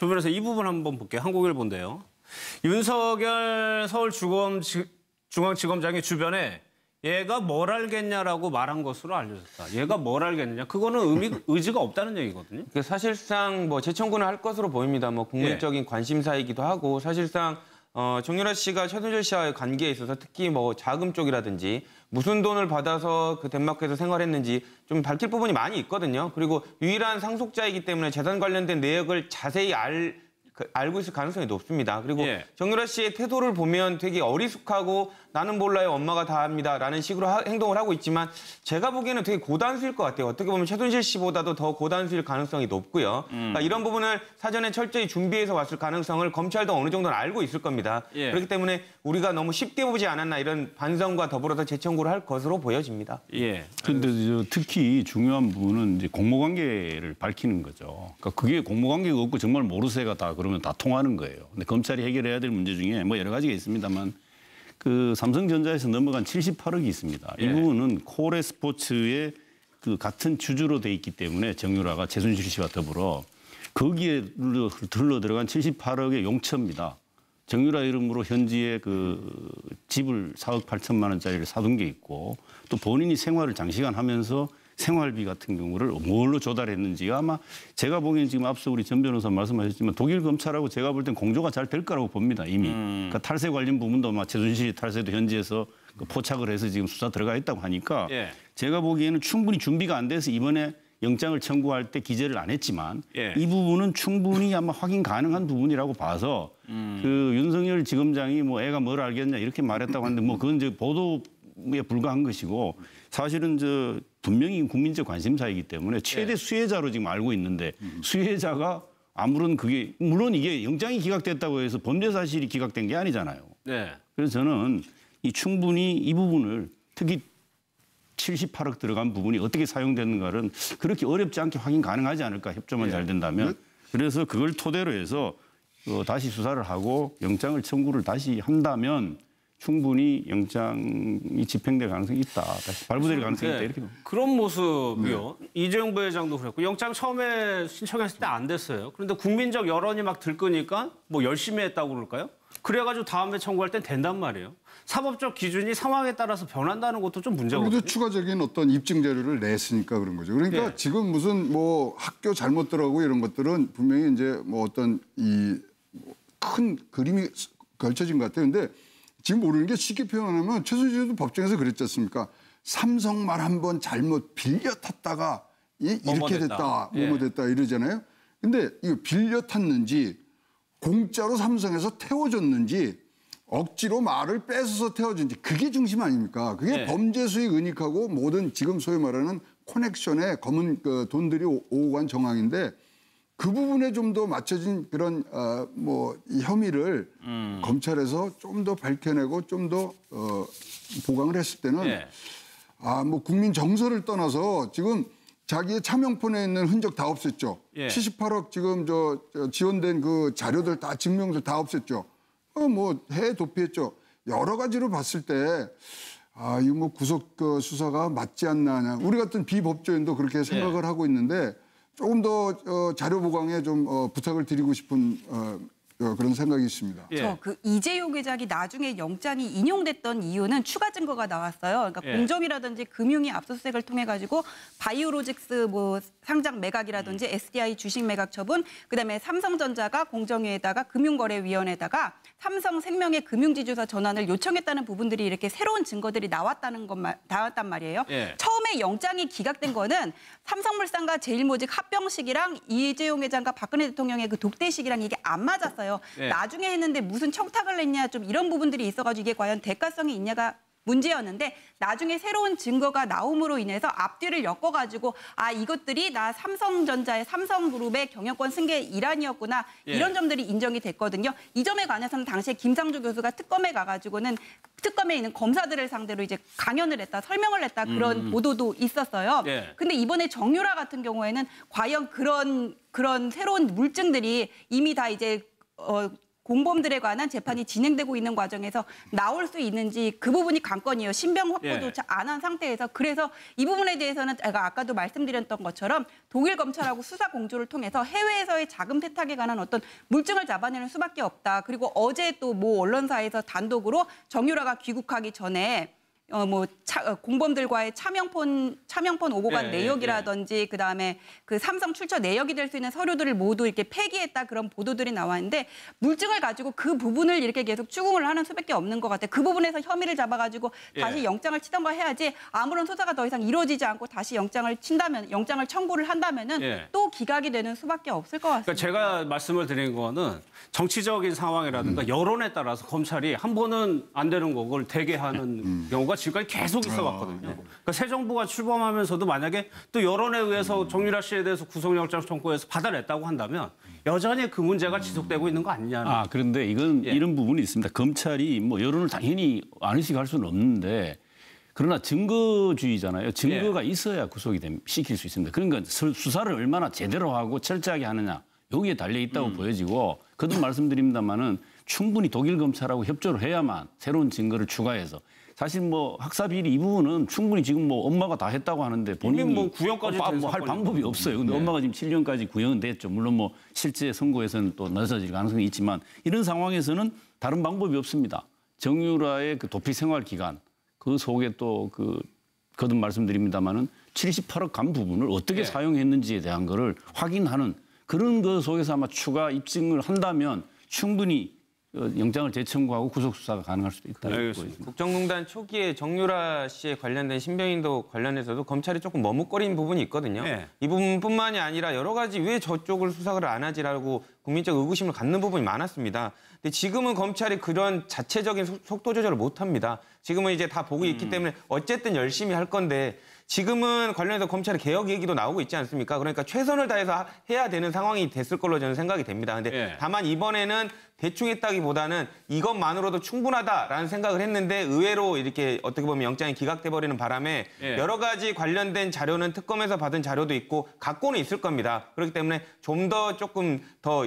조 변호사 이 부분 한번 볼게요. 한국일보인데요. 윤석열 서울중앙지검장의 주변에 얘가 뭘 알겠냐라고 말한 것으로 알려졌다. 얘가 뭘 알겠느냐. 그거는 의지가 없다는 얘기거든요. 사실상 뭐 재청구는 할 것으로 보입니다. 뭐 국민적인 관심사이기도 하고 사실상 정유라 씨가 최순실 씨와의 관계에 있어서 특히 뭐 자금 쪽이라든지 무슨 돈을 받아서 그 덴마크에서 생활했는지 좀 밝힐 부분이 많이 있거든요. 그리고 유일한 상속자이기 때문에 재산 관련된 내역을 자세히 알고 있을 가능성이 높습니다. 그리고 정유라 씨의 태도를 보면 되게 어리숙하고 나는 몰라요, 엄마가 다 합니다 라는 식으로 행동을 하고 있지만 제가 보기에는 되게 고단수일 것 같아요. 어떻게 보면 최순실 씨보다도 더 고단수일 가능성이 높고요. 그러니까 이런 부분을 사전에 철저히 준비해서 왔을 가능성을 검찰도 어느 정도는 알고 있을 겁니다. 그렇기 때문에 우리가 너무 쉽게 보지 않았나 이런 반성과 더불어서 재청구를 할 것으로 보여집니다. 그런데 특히 중요한 부분은 이제 공모관계를 밝히는 거죠. 그러니까 그게 공모관계가 없고 정말 모르쇠가 다 그러면 다 통하는 거예요. 근데 검찰이 해결해야 될 문제 중에 뭐 여러 가지가 있습니다만 그 삼성전자에서 넘어간 78억이 있습니다. 이 부분은 코레 스포츠의 그 같은 주주로 돼 있기 때문에 정유라가 최순실 씨와 더불어 거기에 흘러 들어간 78억의 용처입니다. 정유라 이름으로 현지에 그 집을 4억 8천만 원짜리를 사둔 게 있고 또 본인이 생활을 장시간 하면서 생활비 같은 경우를 뭘로 조달했는지가 아마 제가 보기엔 지금 앞서 우리 전 변호사 말씀하셨지만 독일 검찰하고 제가 볼 땐 공조가 잘 될 거라고 봅니다, 이미. 그러니까 탈세 관련 부분도 아마 최순실 탈세도 현지에서 포착을 해서 지금 수사 들어가 있다고 하니까 제가 보기에는 충분히 준비가 안 돼서 이번에 영장을 청구할 때 기재를 안 했지만 이 부분은 충분히 아마 확인 가능한 부분이라고 봐서 그 윤석열 지검장이 뭐 애가 뭘 알겠냐 이렇게 말했다고 하는데 뭐 그건 이제 보도에 불과한 것이고 사실은 분명히 국민적 관심사이기 때문에 최대 수혜자로 지금 알고 있는데 수혜자가 아무런 그게 물론 이게 영장이 기각됐다고 해서 범죄 사실이 기각된 게 아니잖아요. 그래서 저는 충분히 이 부분을 특히 78억 들어간 부분이 어떻게 사용되는가는 그렇게 어렵지 않게 확인 가능하지 않을까 협조만 잘 된다면. 그래서 그걸 토대로 해서 다시 수사를 하고 영장을 청구를 다시 한다면 충분히 영장이 집행될 가능성이 있다. 다시 발부될 가능성이 있다. 이렇게 봅니다. 그런 모습이요. 이재용 부회장도 그랬고 영장 처음에 신청했을 때 안 됐어요. 그런데 국민적 여론이 막 들끓으니까 뭐 열심히 했다고 그럴까요? 그래가지고 다음에 청구할 땐 된단 말이에요. 사법적 기준이 상황에 따라서 변한다는 것도 좀 문제거든요. 그래도 추가적인 어떤 입증 자료를 냈으니까 그런 거죠. 그러니까 지금 무슨 뭐 학교 잘못 들어가고 이런 것들은 분명히 이제 뭐 어떤 이 큰 그림이 걸쳐진 것 같아요. 근데 지금 모르는 게 쉽게 표현하면 최순실도 법정에서 그랬지 않습니까? 삼성 말 한번 잘못 빌려 탔다가 이렇게 됐다, 뭐뭐 됐다 이러잖아요. 근데 이거 빌려 탔는지 공짜로 삼성에서 태워줬는지 억지로 말을 뺏어서 태워준지 그게 중심 아닙니까? 그게 범죄 수익 은닉하고 모든 지금 소위 말하는 커넥션에 검은 그 돈들이 오고 간 정황인데 그 부분에 좀 더 맞춰진 그런 이 혐의를 검찰에서 좀 더 밝혀내고 좀 더 보강을 했을 때는 뭐 국민 정서를 떠나서 지금 자기의 차명폰에 있는 흔적 다 없앴죠. 78억 지금 지원된 그 자료들 다 증명들 다 없앴죠. 뭐 해외 도피했죠. 여러 가지로 봤을 때 이거 뭐 구속 수사가 맞지 않나. 우리 같은 비법조인도 그렇게 생각을 하고 있는데 조금 더 자료 보강에 좀 부탁을 드리고 싶은 그런 생각이 있습니다. 그 이재용 회장이 나중에 영장이 인용됐던 이유는 추가 증거가 나왔어요. 그러니까 공정이라든지 금융위 압수수색을 통해 가지고 바이오로직스 뭐 상장 매각이라든지 SDI 주식 매각 처분, 그다음에 삼성전자가 공정위에다가 금융거래위원회에다가 삼성생명의 금융지주사 전환을 요청했다는 부분들이 이렇게 새로운 증거들이 나왔단 말이에요. 처음에 영장이 기각된 거는 삼성물산과 제일모직 합병식이랑 이재용 회장과 박근혜 대통령의 그 독대식이랑 이게 안 맞았어요. 나중에 했는데 무슨 청탁을 했냐 좀 이런 부분들이 있어가지고 이게 과연 대가성이 있냐가 문제였는데 나중에 새로운 증거가 나옴으로 인해서 앞뒤를 엮어가지고 이것들이 나 삼성전자의 삼성그룹의 경영권 승계 일환이었구나 이런 점들이 인정이 됐거든요. 이 점에 관해서는 당시에 김상조 교수가 특검에 가가지고는 특검에 있는 검사들을 상대로 이제 강연을 했다, 설명을 했다 그런 보도도 있었어요. 근데 이번에 정유라 같은 경우에는 과연 그런 새로운 물증들이 이미 다 이제 공범들에 관한 재판이 진행되고 있는 과정에서 나올 수 있는지 그 부분이 관건이에요. 신병 확보도 안 한 상태에서. 그래서 이 부분에 대해서는 제가 아까도 말씀드렸던 것처럼 독일 검찰하고 수사 공조를 통해서 해외에서의 자금 세탁에 관한 어떤 물증을 잡아내는 수밖에 없다. 그리고 어제 또 모 언론사에서 단독으로 정유라가 귀국하기 전에 공범들과의 차명폰 오고 간 내역이라든지 그다음에 그 삼성 출처 내역이 될 수 있는 서류들을 모두 이렇게 폐기했다 그런 보도들이 나왔는데 물증을 가지고 그 부분을 이렇게 계속 추궁을 하는 수밖에 없는 것 같아요. 그 부분에서 혐의를 잡아가지고 다시 영장을 치던가 해야지 아무런 수사가 더 이상 이루어지지 않고 다시 영장을 청구를 한다면은 또 기각이 되는 수밖에 없을 것 같습니다. 그러니까 제가 말씀을 드린 거는 정치적인 상황이라든가 여론에 따라서 검찰이 한 번은 안 되는 거를 되게 하는 경우가 지금까지 계속 있어왔거든요. 그러니까 새 정부가 출범하면서도 만약에 또 여론에 의해서 정유라 씨에 대해서 구속영장 청구해서 받아냈다고 한다면 여전히 그 문제가 지속되고 있는 거 아니냐. 그런데 이건 이런 부분이 있습니다. 검찰이 뭐 여론을 당연히 안 의식할 수는 없는데 그러나 증거주의잖아요. 증거가 있어야 구속이 시킬 수 있습니다. 그러니까 수사를 얼마나 제대로 하고 철저하게 하느냐. 여기에 달려 있다고 보여지고 거듭 말씀드립니다마는 충분히 독일 검찰하고 협조를 해야만 새로운 증거를 추가해서 사실 뭐 학사 비리 이 부분은 충분히 지금 뭐 엄마가 다 했다고 하는데 본인이 뭐 구형까지 할 방법이 없어요. 근데 엄마가 지금 7년까지 구형은 됐죠. 물론 뭐 실제 선고에서는 또 늦어질 가능성이 있지만 이런 상황에서는 다른 방법이 없습니다. 정유라의 그 도피 생활 기간 그 속에 또 거듭 말씀드립니다마는 78억 간 부분을 어떻게 사용했는지에 대한 거를 확인하는 그런 거 속에서 아마 추가 입증을 한다면 충분히 영장을 재청구하고 구속 수사가 가능할 수도 있다. 국정농단 초기에 정유라 씨에 관련된 신병인도 관련해서도 검찰이 조금 머뭇거리는 부분이 있거든요. 이 부분뿐만이 아니라 여러 가지 왜 저쪽을 수사를 안 하지라고 국민적 의구심을 갖는 부분이 많았습니다. 근데 지금은 검찰이 그런 자체적인 속도 조절을 못 합니다. 지금은 이제 다 보고 있기 때문에 어쨌든 열심히 할 건데 지금은 관련해서 검찰의 개혁 얘기도 나오고 있지 않습니까? 그러니까 최선을 다해서 해야 되는 상황이 됐을 걸로 저는 생각이 됩니다. 근데 다만 이번에는 대충 했다기보다는 이것만으로도 충분하다라는 생각을 했는데 의외로 이렇게 어떻게 보면 영장이 기각돼 버리는 바람에 여러 가지 관련된 자료는 특검에서 받은 자료도 있고 갖고는 있을 겁니다. 그렇기 때문에 조금 더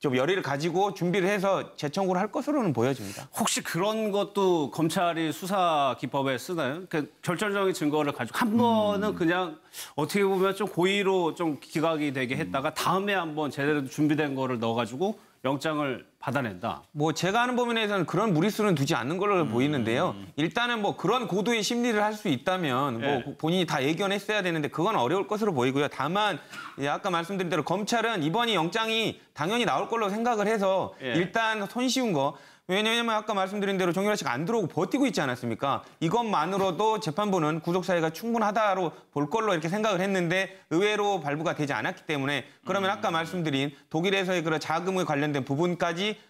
열의를 가지고 준비를 해서 재청구를 할 것으로는 보여집니다. 혹시 그런 것도 검찰이 수사 기법에 쓰나요? 그러니까 결정적인 증거를 가지고 한 번은 그냥 어떻게 보면 좀 고의로 좀 기각이 되게 했다가 다음에 한번 제대로 준비된 거를 넣어가지고 영장을 받아낸다. 뭐 제가 아는 범위 내에서는 그런 무리수는 두지 않는 걸로 보이는데요. 일단은 뭐 그런 고도의 심리를 할 수 있다면 뭐 본인이 다 예견했어야 되는데 그건 어려울 것으로 보이고요. 다만 아까 말씀드린 대로 검찰은 이번이 영장이 당연히 나올 걸로 생각을 해서 일단 손쉬운 거. 왜냐하면 아까 말씀드린 대로 정유라 씨가 안 들어오고 버티고 있지 않았습니까? 이것만으로도 재판부는 구속 사유가 충분하다로 볼 걸로 이렇게 생각을 했는데 의외로 발부가 되지 않았기 때문에 그러면 아까 말씀드린 독일에서의 그런 자금에 관련된 부분까지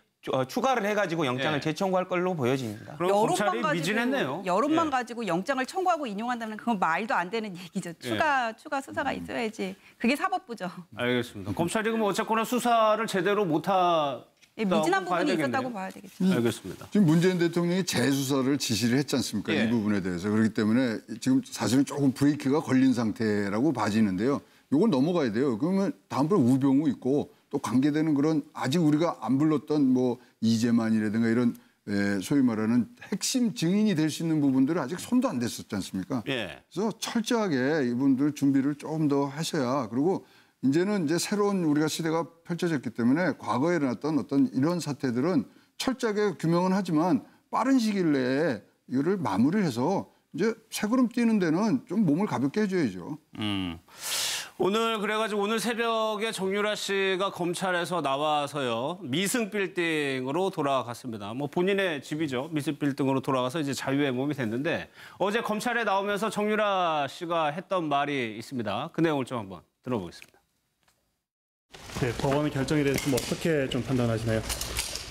추가를 해가지고 영장을 재청구할 걸로 보여집니다. 그럼 검찰이 미진했네요. 여론만 가지고 영장을 청구하고 인용한다면 그건 말도 안 되는 얘기죠. 추가 수사가 있어야지. 그게 사법부죠. 알겠습니다. 검찰이 그럼 어쨌거나 수사를 제대로 못하 미진한 부분이 있었다고 봐야 되겠죠. 알겠습니다. 지금 문재인 대통령이 재수사를 지시를 했지 않습니까? 이 부분에 대해서. 그렇기 때문에 지금 사실은 조금 브레이크가 걸린 상태라고 봐지는데요. 이걸 넘어가야 돼요. 그러면 다음번에 우병우 있고 또 관계되는 그런 아직 우리가 안 불렀던 뭐 이재만이라든가 이런 소위 말하는 핵심 증인이 될 수 있는 부분들은 아직 손도 안 댔었지 않습니까? 그래서 철저하게 이분들 준비를 조금 더 하셔야 그리고 이제는 이제 새로운 우리가 시대가 펼쳐졌기 때문에 과거에 일어났던 어떤 이런 사태들은 철저하게 규명은 하지만 빠른 시일 내에 이거를 마무리를 해서 이제 새 걸음 뛰는 데는 좀 몸을 가볍게 해줘야죠. 오늘 그래가지고 오늘 새벽에 정유라 씨가 검찰에서 나와서요 미승 빌딩으로 돌아갔습니다. 뭐 본인의 집이죠. 미승 빌딩으로 돌아가서 이제 자유의 몸이 됐는데 어제 검찰에 나오면서 정유라 씨가 했던 말이 있습니다. 그 내용을 좀 한번 들어보겠습니다. 네, 법원의 결정에 대해서 좀 어떻게 좀 판단하시나요?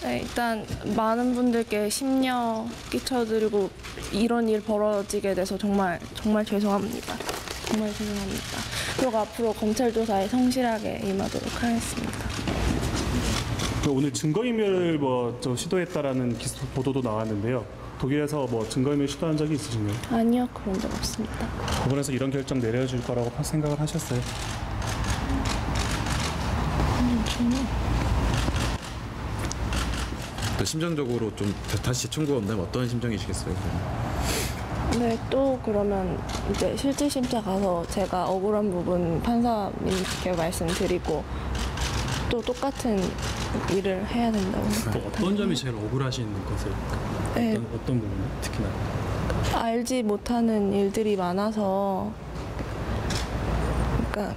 네, 일단 많은 분들께 심려 끼쳐드리고 이런 일 벌어지게 돼서 정말 죄송합니다. 정말 죄송합니다. 그리고 앞으로 검찰 조사에 성실하게 임하도록 하겠습니다. 오늘 증거인멸 시도했다라는 보도도 나왔는데요. 독일에서 증거인멸 시도한 적이 있으신가요? 아니요, 그런 적 없습니다. 법원에서 이런 결정 내려줄 거라고 생각을 하셨어요? 또 심정적으로 좀 다시 재청구가 온다면 어떤 심정이시겠어요? 네, 또 그러면 이제 실질심사 가서 제가 억울한 부분 판사님께 말씀드리고 또 똑같은 일을 해야 된다고 생각합니다. 어떤 점이 제일 억울하신 것을? 네. 어떤 부분 특히나? 알지 못하는 일들이 많아서 그러니까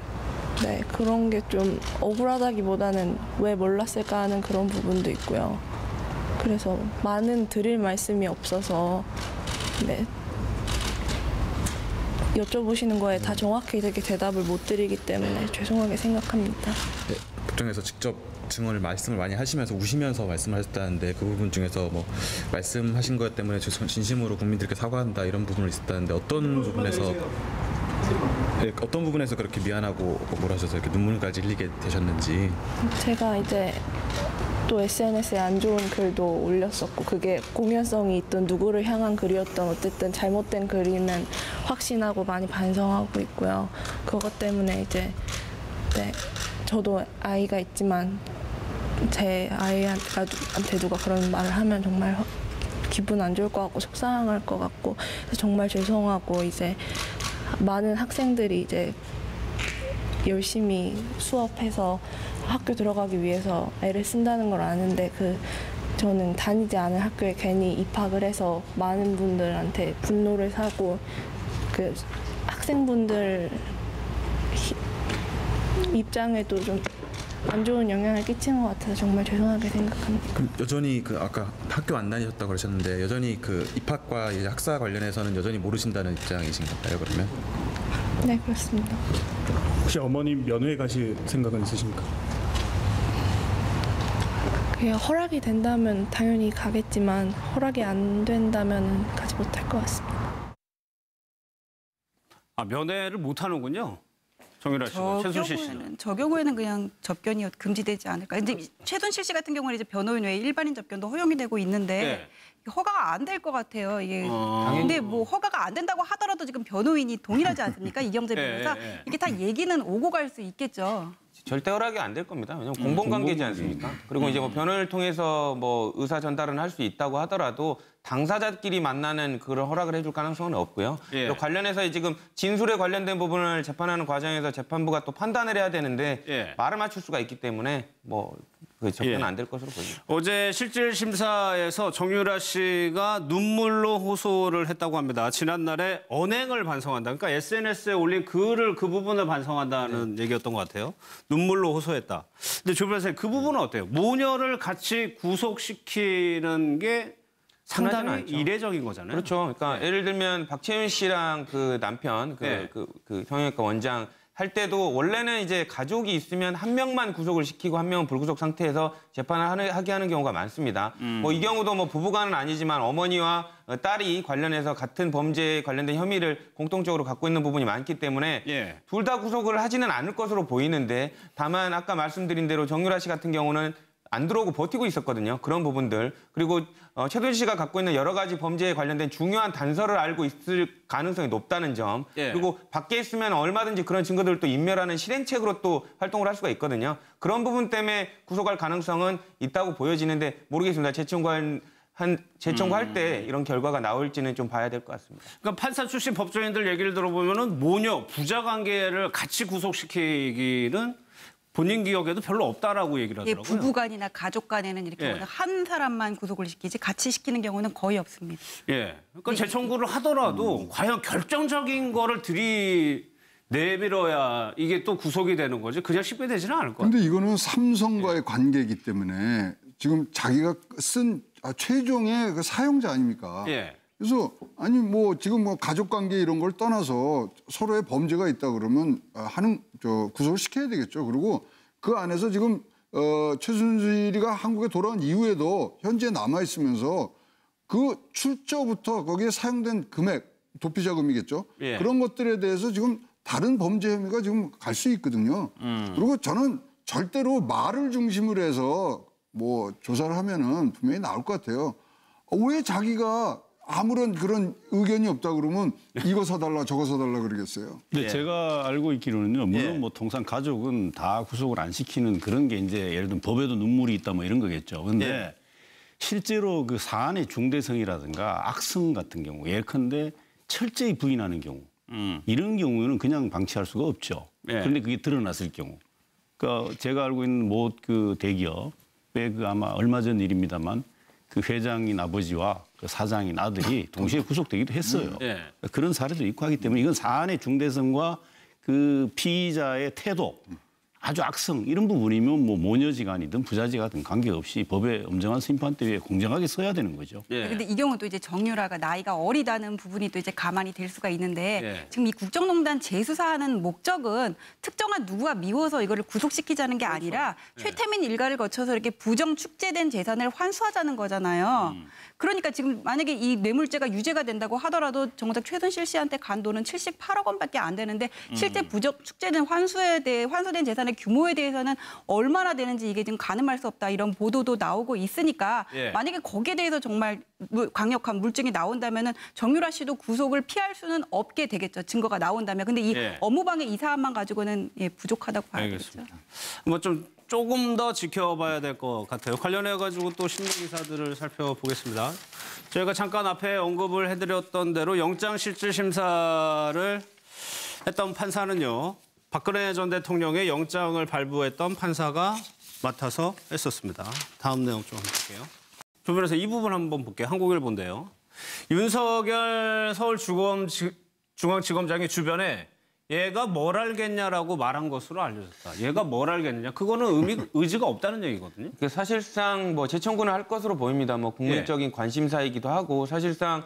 네, 그런 게 좀 억울하다기보다는 왜 몰랐을까 하는 그런 부분도 있고요. 그래서 많은 드릴 말씀이 없어서 네, 여쭤보시는 거에 다 정확히 되게 대답을 못 드리기 때문에 죄송하게 생각합니다. 네, 법정에서 직접 증언을 말씀을 많이 하시면서 우시면서 말씀하셨다는데 그 부분 중에서 뭐 말씀하신 것 때문에 진심으로 국민들께 사과한다 이런 부분을 있었다는데 어떤 부분에서 그렇게 미안하고 억울하셔서 이렇게 눈물까지 흘리게 되셨는지. 제가 이제 또 SNS에 안 좋은 글도 올렸었고 그게 공연성이 있던 누구를 향한 글이었던 어쨌든 잘못된 글이면 확신하고 많이 반성하고 있고요. 그것 때문에 이제 네, 저도 아이가 있지만 제 아이한테 누가 그런 말을 하면 정말 기분 안 좋을 것 같고 속상할 것 같고 그래서 정말 죄송하고 이제 많은 학생들이 이제 열심히 수업해서 학교 들어가기 위해서 애를 쓴다는 걸 아는데 저는 다니지 않은 학교에 괜히 입학을 해서 많은 분들한테 분노를 사고 그 학생분들 입장에도 좀 안 좋은 영향을 끼친 것 같아서 정말 죄송하게 생각합니다. 그럼 여전히 아까 학교 안 다니셨다고 그러셨는데 여전히 입학과 이제 학사 관련해서는 여전히 모르신다는 입장이신 건가요, 그러면? 네, 그렇습니다. 혹시 어머님 면회 가실 생각은 있으십니까? 그게 허락이 된다면 당연히 가겠지만 허락이 안 된다면 가지 못할 것 같습니다. 아, 면회를 못 하는군요. 정유라 씨가 최순실 씨는. 저 경우에는 그냥 접견이 금지되지 않을까. 근데 최순실 씨 같은 경우는 이제 변호인 외에 일반인 접견도 허용이 되고 있는데 허가가 안 될 것 같아요. 이게. 근데 뭐 허가가 안 된다고 하더라도 지금 변호인이 동일하지 않습니까? 이경재 변호사. 이게 다 얘기는 오고 갈 수 있겠죠. 절대 허락이 안 될 겁니다. 왜냐하면 공범관계지 않습니까? 그리고 이제 뭐 변호를 통해서 뭐 의사 전달은 할 수 있다고 하더라도 당사자끼리 만나는 그런 허락을 해줄 가능성은 없고요. 또 관련해서 지금 진술에 관련된 부분을 재판하는 과정에서 재판부가 또 판단을 해야 되는데 말을 맞출 수가 있기 때문에 뭐 접견은 안 될 것으로 보입니다. 어제 실질 심사에서 정유라 씨가 눈물로 호소를 했다고 합니다. 지난날에 언행을 반성한다. 그러니까 SNS에 올린 글을 그 부분을 반성한다는 얘기였던 것 같아요. 눈물로 호소했다. 근데 조 변호사님 그 부분은 어때요? 모녀를 같이 구속시키는 게 상당히 이례적인 거잖아요. 그렇죠. 그러니까 예를 들면 박채윤 씨랑 그 남편 그 성형외과 원장 할 때도 원래는 이제 가족이 있으면 한 명만 구속을 시키고 한 명은 불구속 상태에서 재판을 하게 하는 경우가 많습니다. 뭐 이 경우도 뭐 부부간은 아니지만 어머니와 딸이 관련해서 같은 범죄에 관련된 혐의를 공통적으로 갖고 있는 부분이 많기 때문에 둘 다 구속을 하지는 않을 것으로 보이는데 다만 아까 말씀드린 대로 정유라 씨 같은 경우는 안 들어오고 버티고 있었거든요. 그런 부분들. 그리고 최순실 씨가 갖고 있는 여러 가지 범죄에 관련된 중요한 단서를 알고 있을 가능성이 높다는 점. 그리고 밖에 있으면 얼마든지 그런 증거들을 또 인멸하는 실행책으로 또 활동을 할 수가 있거든요. 그런 부분 때문에 구속할 가능성은 있다고 보여지는데 모르겠습니다. 재청구할 때 이런 결과가 나올지는 좀 봐야 될 것 같습니다. 그러니까 판사 출신 법조인들 얘기를 들어보면은 모녀, 부자 관계를 같이 구속시키기는 본인 기억에도 별로 없다라고 얘기를 하더라고요. 부부간이나 가족간에는 이렇게 한 사람만 구속을 시키지 같이 시키는 경우는 거의 없습니다. 그러니까 재청구를 하더라도 과연 결정적인 거를 내밀어야 이게 또 구속이 되는 거지. 그냥 쉽게 되지는 않을 것 같아요. 근데 이거는 삼성과의 관계이기 때문에 지금 자기가 쓴 최종의 그 사용자 아닙니까? 그래서 아니 뭐 지금 뭐 가족 관계 이런 걸 떠나서 서로의 범죄가 있다 그러면 구속을 시켜야 되겠죠. 그리고 그 안에서 지금 최순실이가 한국에 돌아온 이후에도 현재 남아 있으면서 그 출처부터 거기에 사용된 금액, 도피자금이겠죠. 그런 것들에 대해서 지금 다른 범죄 혐의가 지금 갈 수 있거든요. 그리고 저는 절대로 말을 중심으로 해서 뭐 조사를 하면은 분명히 나올 것 같아요. 왜 자기가 아무런 그런 의견이 없다 그러면 이거 사달라 저거 사달라 그러겠어요. 근데 제가 알고 있기로는요. 물론 뭐 통상 가족은 다 구속을 안 시키는 그런 게 이제 예를 들면 법에도 눈물이 있다 뭐 이런 거겠죠. 근데 실제로 그 사안의 중대성이라든가 악성 같은 경우 예컨대 철저히 부인하는 경우 이런 경우는 그냥 방치할 수가 없죠. 네. 그런데 그게 드러났을 경우. 그러니까 제가 알고 있는 모 그 대기업의 그 아마 얼마 전 일입니다만 그 회장인 아버지와 그 사장인 아들이 동시에 구속되기도 했어요. 네. 그런 사례도 있고 하기 때문에 이건 사안의 중대성과 그 피의자의 태도 아주 악성 이런 부분이면 뭐 모녀지간이든 부자지간이든 관계없이 법의 엄정한 심판대 위에 공정하게 서야 되는 거죠. 예. 근데 이 경우는 또 이제 정유라가 나이가 어리다는 부분이 또 이제 가만히 될 수가 있는데 예. 지금 이 국정농단 재수사하는 목적은 특정한 누구가 미워서 이거를 구속시키자는 게 아니라 최태민 일가를 거쳐서 이렇게 부정 축제된 재산을 환수하자는 거잖아요. 그러니까 지금 만약에 이 뇌물죄가 유죄가 된다고 하더라도 정작 최순실 씨한테 간 돈은 78억 원밖에 안 되는데 실제 부정 축제된 환수된 재산의 규모에 대해서는 얼마나 되는지 이게 지금 가늠할 수 없다 이런 보도도 나오고 있으니까 예. 만약에 거기에 대해서 정말 강력한 물증이 나온다면은 정유라 씨도 구속을 피할 수는 없게 되겠죠. 증거가 나온다면. 근데 이 예. 업무방해 이 사안만 가지고는 부족하다고 봐야 알겠습니다. 되겠죠. 뭐 좀 조금 더 지켜봐야 될 것 같아요. 관련해가지고 또 신문 기사들을 살펴보겠습니다. 저희가 잠깐 앞에 언급을 해드렸던 대로 영장실질심사를 했던 판사는요. 박근혜 전 대통령의 영장을 발부했던 판사가 맡아서 했었습니다. 다음 내용 좀 볼게요. 조 변호사 이 부분 한번 볼게요. 한국일보인데요. 윤석열 서울중앙지검장의 주변에 얘가 뭘 알겠냐라고 말한 것으로 알려졌다. 얘가 뭘 알겠느냐. 그거는 의지가 없다는 얘기거든요. 사실상 뭐 재청구는 할 것으로 보입니다. 뭐 국민적인 관심사이기도 하고 사실상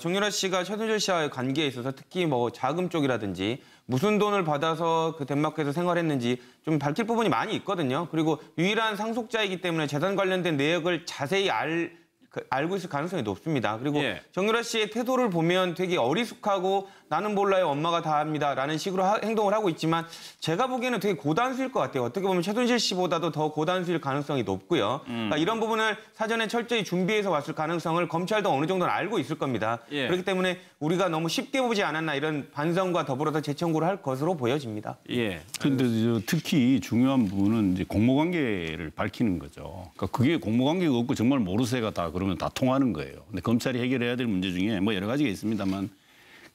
정유라 씨가 최순실 씨와의 관계에 있어서 특히 뭐 자금 쪽이라든지 무슨 돈을 받아서 그 덴마크에서 생활했는지 좀 밝힐 부분이 많이 있거든요. 그리고 유일한 상속자이기 때문에 재산 관련된 내역을 자세히 알고 있을 가능성이 높습니다. 그리고 예. 정유라 씨의 태도를 보면 되게 어리숙하고 나는 몰라요, 엄마가 다 합니다 라는 식으로 행동을 하고 있지만 제가 보기에는 되게 고단수일 것 같아요. 어떻게 보면 최순실 씨보다도 더 고단수일 가능성이 높고요. 그러니까 이런 부분을 사전에 철저히 준비해서 왔을 가능성을 검찰도 어느 정도는 알고 있을 겁니다. 예. 그렇기 때문에 우리가 너무 쉽게 보지 않았나 이런 반성과 더불어서 재청구를 할 것으로 보여집니다. 예. 그런데 특히 중요한 부분은 이제 공모관계를 밝히는 거죠. 그러니까 그게 공모관계가 없고 정말 모르쇠가 다 그러면 다 통하는 거예요. 근데 검찰이 해결해야 될 문제 중에 뭐 여러 가지가 있습니다만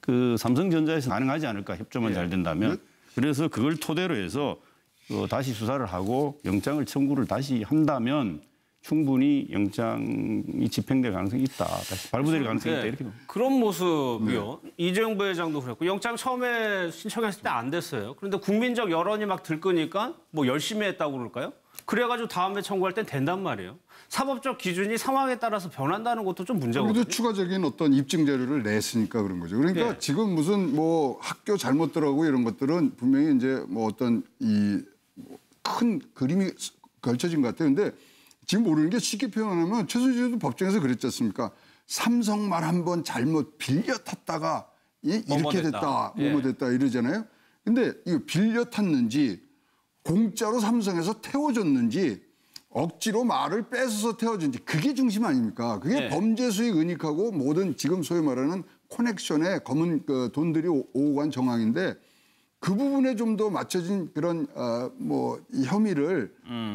그 삼성전자에서 가능하지 않을까 협조만 잘 된다면 그래서 그걸 토대로 해서 다시 수사를 하고 영장을 청구를 다시 한다면 충분히 영장이 집행될 가능성이 있다. 다시 발부될 가능성이 있다. 이렇게 봅니다. 그런 모습이요. 이재용 부회장도 그랬고 영장 처음에 신청했을 때 안 됐어요. 그런데 국민적 여론이 막 들끓으니까 뭐 열심히 했다고 그럴까요? 그래가지고 다음에 청구할 땐 된단 말이에요. 사법적 기준이 상황에 따라서 변한다는 것도 좀 문제거든요. 그래도 추가적인 어떤 입증 자료를 냈으니까 그런 거죠. 그러니까 예. 지금 무슨 뭐 학교 잘못 들어가고 이런 것들은 분명히 이제 뭐 어떤 이 큰 그림이 걸쳐진 것 같아요. 근데 지금 모르는 게 쉽게 표현하면 최순실도 법정에서 그랬지 않습니까? 삼성 말 한번 잘못 빌려 탔다가 이렇게 됐다, 뭐뭐 됐다 이러잖아요. 근데 이거 빌려 탔는지 공짜로 삼성에서 태워줬는지 억지로 말을 뺏어서 태워준지 그게 중심 아닙니까? 그게 범죄 수익 은닉하고 모든 지금 소위 말하는 커넥션에 검은 그 돈들이 오고 간 정황인데 그 부분에 좀 더 맞춰진 그런 이 혐의를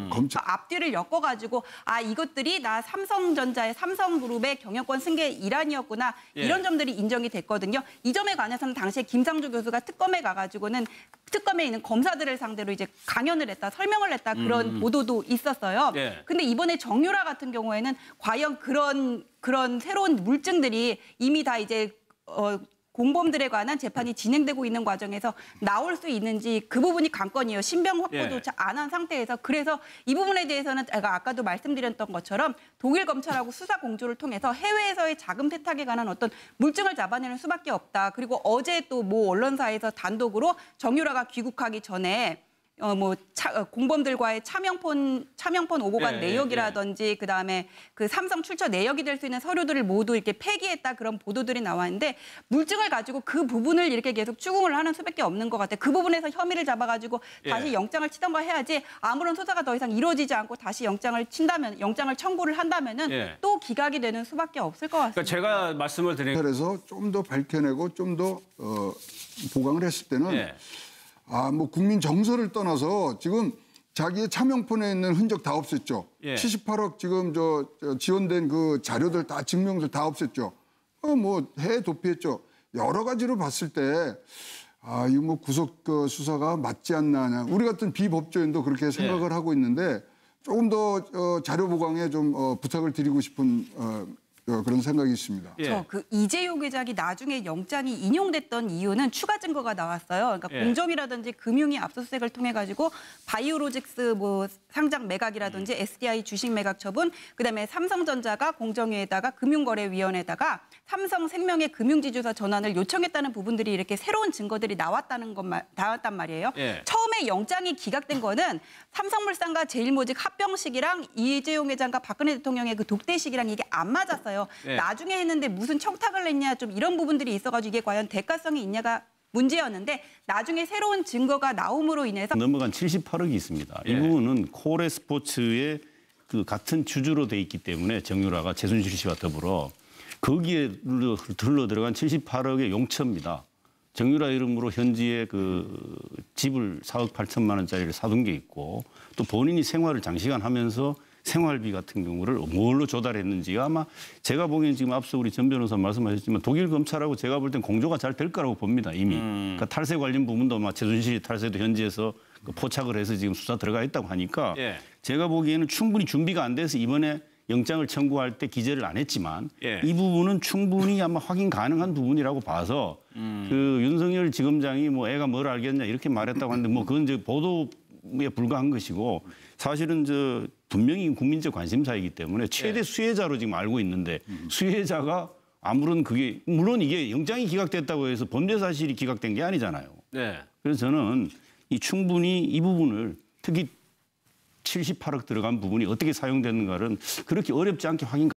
검찰 앞뒤를 엮어가지고 이것들이 나 삼성전자의 삼성그룹의 경영권 승계의 일환이었구나 이런 점들이 인정이 됐거든요. 이 점에 관해서는 당시에 김상조 교수가 특검에 가가지고는 특검에 있는 검사들을 상대로 이제 강연을 했다, 설명을 했다 그런 보도도 있었어요. 근데 이번에 정유라 같은 경우에는 과연 그런 새로운 물증들이 이미 다 이제 공범들에 관한 재판이 진행되고 있는 과정에서 나올 수 있는지 그 부분이 관건이에요. 신병 확보도 안 한 상태에서. 그래서 이 부분에 대해서는 제가 아까도 말씀드렸던 것처럼 독일 검찰하고 수사 공조를 통해서 해외에서의 자금 세탁에 관한 어떤 물증을 잡아내는 수밖에 없다. 그리고 어제 또 모 언론사에서 단독으로 정유라가 귀국하기 전에 공범들과의 차명폰 오고 간 내역이라든지 그다음에 그 삼성 출처 내역이 될 수 있는 서류들을 모두 이렇게 폐기했다 그런 보도들이 나왔는데 물증을 가지고 그 부분을 이렇게 계속 추궁을 하는 수밖에 없는 것 같아요. 그 부분에서 혐의를 잡아가지고 다시 영장을 치던가 해야지 아무런 수사가 더 이상 이루어지지 않고 다시 영장을 청구를 한다면은 또 기각이 되는 수밖에 없을 것 같습니다. 그러니까 제가 말씀을 드린 그래서 좀 더 밝혀내고 좀 더 보강을 했을 때는 뭐 국민 정서를 떠나서 지금 자기의 차명폰에 있는 흔적 다 없앴죠. 예. 78억 지금 저 지원된 그 자료들 다 증명들 다 없앴죠. 뭐 해 도피했죠. 여러 가지로 봤을 때 이거 뭐 구속 그 수사가 맞지 않나. 우리 같은 비법조인도 그렇게 생각을 하고 있는데 조금 더 자료 보강에 좀 부탁을 드리고 싶은 그런 생각이 있습니다. 예. 저 그 이재용 회장이 나중에 영장이 인용됐던 이유는 추가 증거가 나왔어요. 그러니까 예. 공정이라든지 금융위 압수수색을 통해 가지고 바이오로직스 뭐 상장 매각이라든지 SDI 주식 매각 처분, 그다음에 삼성전자가 공정위에다가 금융거래위원회에다가 삼성생명의 금융지주사 전환을 요청했다는 부분들이 이렇게 새로운 증거들이 나왔단 말이에요. 예. 처음에 영장이 기각된 거는 삼성물산과 제일모직 합병 시기랑 이재용 회장과 박근혜 대통령의 그 독대 시기랑 이게 안 맞았어요. 예. 나중에 했는데 무슨 청탁을 냈냐 좀 이런 부분들이 있어가지고 이게 과연 대가성이 있냐가 문제였는데 나중에 새로운 증거가 나옴으로 인해서 넘어간 78억이 있습니다. 예. 이 부분은 코레 스포츠의 그 같은 주주로 돼 있기 때문에 정유라가 최순실 씨와 더불어 거기에 들러 들어간 78억의 용처입니다. 정유라 이름으로 현지에 그 집을 4억 8천만 원짜리를 사둔 게 있고 또 본인이 생활을 장시간 하면서 생활비 같은 경우를 뭘로 조달했는지가 아마 제가 보기엔 지금 앞서 우리 전 변호사 말씀하셨지만 독일 검찰하고 제가 볼 땐 공조가 잘 될 거라고 봅니다, 이미. 그러니까 탈세 관련 부분도 아마 최순실 탈세도 현지에서 그 포착을 해서 지금 수사 들어가 있다고 하니까 예. 제가 보기에는 충분히 준비가 안 돼서 이번에 영장을 청구할 때 기재를 안 했지만 예. 이 부분은 충분히 아마 확인 가능한 부분이라고 봐서 그 윤석열 지검장이 뭐 애가 뭘 알겠냐 이렇게 말했다고 하는데 뭐 그건 이제 보도에 불과한 것이고 사실은 저 분명히 국민적 관심사이기 때문에 최대 수혜자로 지금 알고 있는데 수혜자가 아무런 그게 물론 이게 영장이 기각됐다고 해서 범죄 사실이 기각된 게 아니잖아요. 네. 그래서 저는 충분히 이 부분을 특히 78억 들어간 부분이 어떻게 사용되는가는 그렇게 어렵지 않게 확인